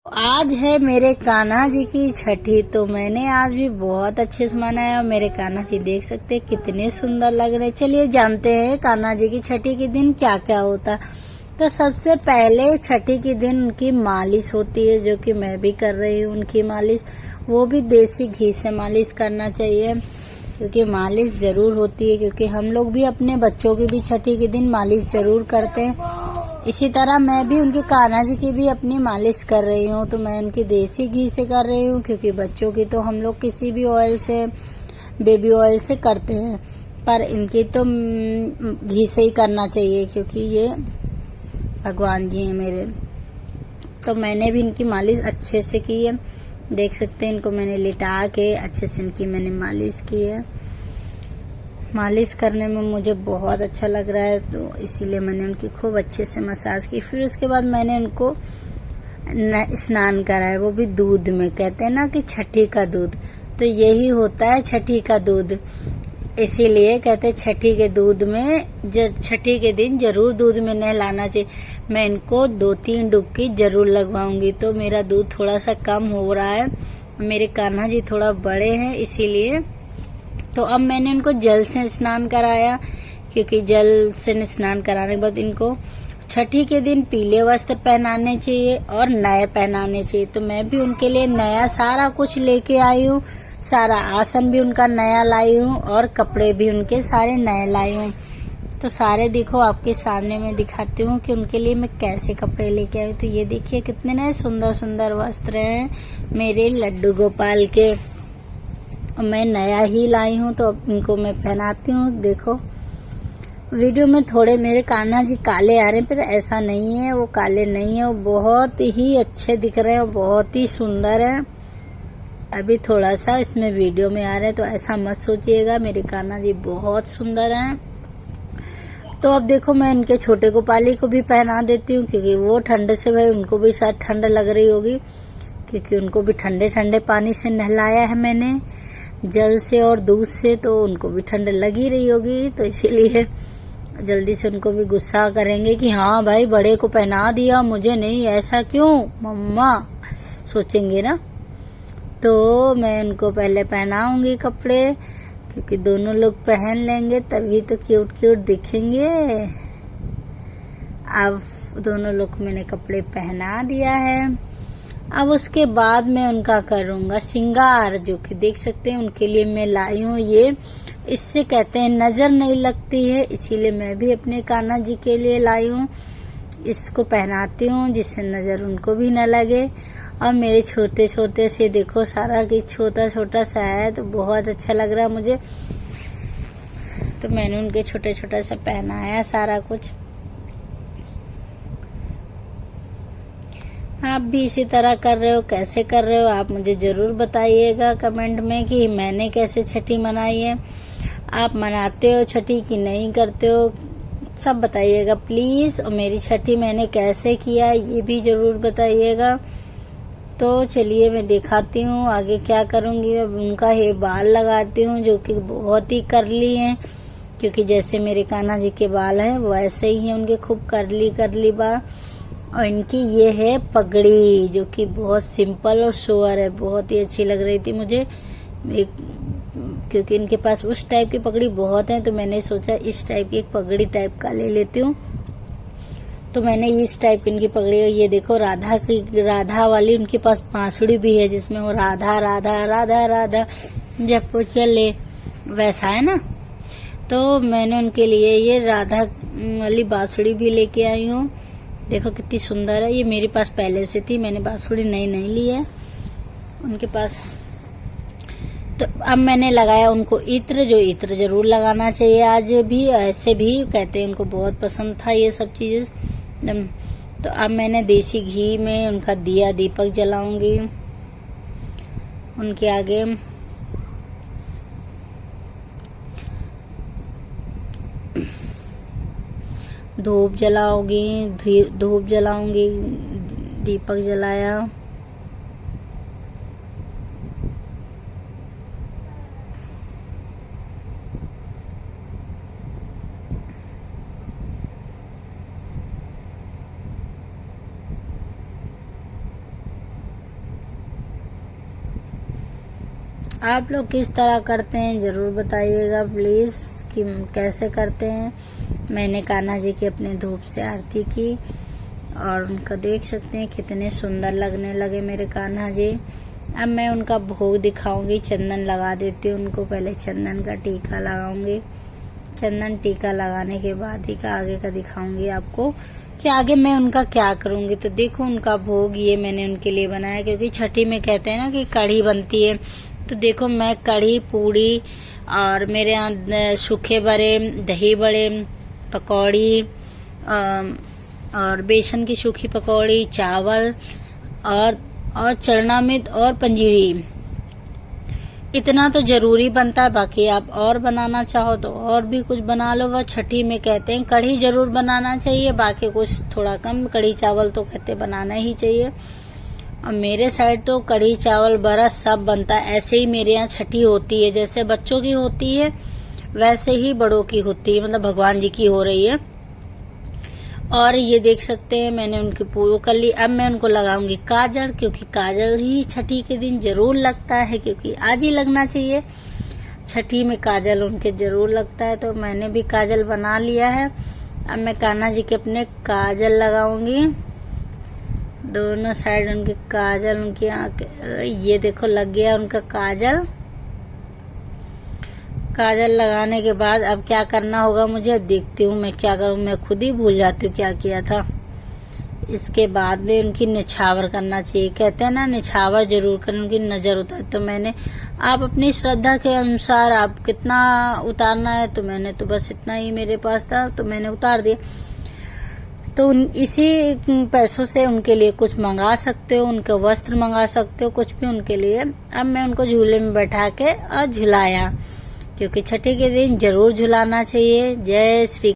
आज है मेरे कान्हा जी की छठी। तो मैंने आज भी बहुत अच्छे से मनाया। मेरे कान्हा जी देख सकते हैं कितने सुंदर लग रहे। चलिए जानते हैं कान्हा जी की छठी के दिन क्या क्या होता। तो सबसे पहले छठी के दिन उनकी मालिश होती है, जो कि मैं भी कर रही हूँ उनकी मालिश। वो भी देसी घी से मालिश करना चाहिए, क्योंकि मालिश जरूर होती है। क्योंकि हम लोग भी अपने बच्चों की भी छठी के दिन मालिश जरूर करते हैं। इसी तरह मैं भी उनके कान्हा जी की भी अपनी मालिश कर रही हूँ। तो मैं उनकी देसी घी से कर रही हूँ, क्योंकि बच्चों की तो हम लोग किसी भी ऑयल से, बेबी ऑयल से करते हैं, पर इनकी तो घी से ही करना चाहिए, क्योंकि ये भगवान जी हैं मेरे। तो मैंने भी इनकी मालिश अच्छे से की है। देख सकते हैं इनको मैंने लिटा के अच्छे से इनकी मैंने मालिश की है। मालिश करने में मुझे बहुत अच्छा लग रहा है, तो इसीलिए मैंने उनकी खूब अच्छे से मसाज की। फिर उसके बाद मैंने उनको स्नान कराया, वो भी दूध में। कहते हैं ना कि छठी का दूध, तो यही होता है छठी का दूध। इसीलिए कहते हैं छठी के दूध में, छठी के दिन जरूर दूध में नहलाना चाहिए। मैं इनको 2-3 डुबकी जरूर लगवाऊंगी। तो मेरा दूध थोड़ा सा कम हो रहा है, मेरे कान्हा जी थोड़ा बड़े हैं इसीलिए। तो अब मैंने इनको जल से स्नान कराया, क्योंकि जल से स्नान कराने के बाद इनको छठी के दिन पीले वस्त्र पहनाने चाहिए और नए पहनाने चाहिए। तो मैं भी उनके लिए नया सारा कुछ लेके आई हूँ। सारा आसन भी उनका नया लाई हूँ और कपड़े भी उनके सारे नए लाई हूँ। तो सारे देखो आपके सामने मैं दिखाती हूँ कि उनके लिए मैं कैसे कपड़े लेके आई। तो ये देखिए कितने नए सुंदर सुंदर वस्त्र हैं मेरे लड्डू गोपाल के। मैं नया ही लाई हूँ, तो इनको मैं पहनाती हूँ। देखो वीडियो में थोड़े मेरे कान्हा जी काले आ रहे हैं, पर ऐसा नहीं है, वो काले नहीं है, वो बहुत ही अच्छे दिख रहे हैं, वो बहुत ही सुंदर है। अभी थोड़ा सा इसमें वीडियो में आ रहे हैं, तो ऐसा मत सोचिएगा। मेरे कान्हा जी बहुत सुंदर हैं। तो अब देखो मैं इनके छोटे गोपाली को भी पहना देती हूँ, क्योंकि वो ठंड से, भाई उनको भी शायद ठंड लग रही होगी, क्योंकि उनको भी ठंडे ठंडे पानी से नहलाया है मैंने, जल से और दूध से। तो उनको भी ठंड लगी रही होगी, तो इसीलिए जल्दी से उनको भी गुस्सा करेंगे कि हाँ भाई बड़े को पहना दिया, मुझे नहीं, ऐसा क्यों मम्मा, सोचेंगे ना। तो मैं उनको पहले पहनाऊंगी कपड़े, क्योंकि दोनों लोग पहन लेंगे तभी तो क्यूट क्यूट दिखेंगे। अब दोनों लोग को मैंने कपड़े पहना दिया है। अब उसके बाद मैं उनका करूंगा श्रृंगार, जो कि देख सकते हैं उनके लिए मैं लाई हूँ ये। इससे कहते हैं नजर नहीं लगती है, इसीलिए मैं भी अपने कान्हा जी के लिए लाई हूँ। इसको पहनाती हूँ जिससे नजर उनको भी न लगे। और मेरे छोटे छोटे से देखो सारा कि छोटा छोटा सा है, तो बहुत अच्छा लग रहा है मुझे। तो मैंने उनके छोटे छोटा सा पहनाया सारा कुछ। आप भी इसी तरह कर रहे हो, कैसे कर रहे हो आप मुझे जरूर बताइएगा कमेंट में कि मैंने कैसे छठी मनाई है। आप मनाते हो छठी कि नहीं करते हो, सब बताइएगा प्लीज। और मेरी छठी मैंने कैसे किया ये भी जरूर बताइएगा। तो चलिए मैं दिखाती हूँ आगे क्या करूँगी। अब उनका हेयर बाल लगाती हूँ, जो कि बहुत ही करली हैं, क्योंकि जैसे मेरे कान्हा जी के बाल हैं वैसे ही हैं उनके, खूब करली करली बाल। और इनकी ये है पगड़ी, जो कि बहुत सिंपल और सोवर है, बहुत ही अच्छी लग रही थी मुझे। क्योंकि इनके पास उस टाइप की पगड़ी बहुत है, तो मैंने सोचा इस टाइप की एक पगड़ी टाइप का ले लेती हूँ। तो मैंने इस टाइप की इनकी पगड़ी, ये देखो राधा वाली उनके पास बांसुरी भी है, जिसमें वो राधा राधा राधा राधा जब वो चले वैसा है ना। तो मैंने उनके लिए ये राधा वाली बांसुरी भी लेके आई हूँ। देखो कितनी सुंदर है, ये मेरे पास पहले से थी, मैंने बांसुरी नई नहीं ली है उनके पास। तो अब मैंने लगाया उनको इत्र, जो इत्र जरूर लगाना चाहिए आज भी, ऐसे भी कहते हैं उनको बहुत पसंद था ये सब चीजें। तो अब मैंने देसी घी में उनका दिया दीपक जलाऊंगी उनके आगे। धूप जलाऊंगी, धूप जलाऊंगी, दीपक जलाया। आप लोग किस तरह करते हैं जरूर बताइएगा प्लीज कि कैसे करते हैं। मैंने कान्हा जी की अपने धूप से आरती की और उनका देख सकते हैं कितने सुंदर लगने लगे मेरे कान्हा जी। अब मैं उनका भोग दिखाऊंगी, चंदन लगा देती हूँ उनको। पहले चंदन का टीका लगाऊंगी, चंदन टीका लगाने के बाद ही का आगे का दिखाऊंगी आपको कि आगे मैं उनका क्या करूंगी। तो देखो उनका भोग ये मैंने उनके लिए बनाया, क्योंकि छठी में कहते हैं ना कि कढ़ी बनती है। तो देखो मैं कढ़ी, पूड़ी और मेरे यहाँ सूखे बड़े, दही बड़े, पकौड़ी और बेसन की सूखी पकौड़ी, चावल और चरणामृत और पंजीरी, इतना तो जरूरी बनता है। बाकी आप और बनाना चाहो तो और भी कुछ बना लो। वह छठी में कहते हैं कढ़ी जरूर बनाना चाहिए, बाकी कुछ थोड़ा कम। कढ़ी चावल तो कहते बनाना ही चाहिए। और मेरे साइड तो कढ़ी चावल बरस सब बनता है। ऐसे ही मेरे यहाँ छठी होती है, जैसे बच्चों की होती है वैसे ही बड़ों की होती है, मतलब भगवान जी की हो रही है। और ये देख सकते हैं मैंने उनकी पूजा कर ली। अब मैं उनको लगाऊंगी काजल, क्योंकि काजल ही छठी के दिन जरूर लगता है, क्योंकि आज ही लगना चाहिए। छठी में काजल उनके जरूर लगता है, तो मैंने भी काजल बना लिया है। अब मैं कान्हा जी के अपने काजल लगाऊंगी, दोनों साइड उनके काजल, उनकी आंखें। ये देखो लग गया उनका काजल। काजल लगाने के बाद अब क्या करना होगा मुझे, देखती हूँ मैं क्या करूँ। मैं खुद ही भूल जाती हूँ क्या किया था। इसके बाद में उनकी निछावर करना चाहिए। कहते हैं ना निछावर जरूर करें, उनकी नजर उतार। तो मैंने, आप अपनी श्रद्धा के अनुसार आप कितना उतारना है, तो मैंने तो बस इतना ही मेरे पास था तो मैंने उतार दिया। तो इसी पैसों से उनके लिए कुछ मंगा सकते हो, उनके वस्त्र मंगा सकते हो, कुछ भी उनके लिए। अब मैं उनको झूले में बैठा के और झुलाया, क्योंकि छठी के दिन जरूर झुलाना चाहिए। जय श्री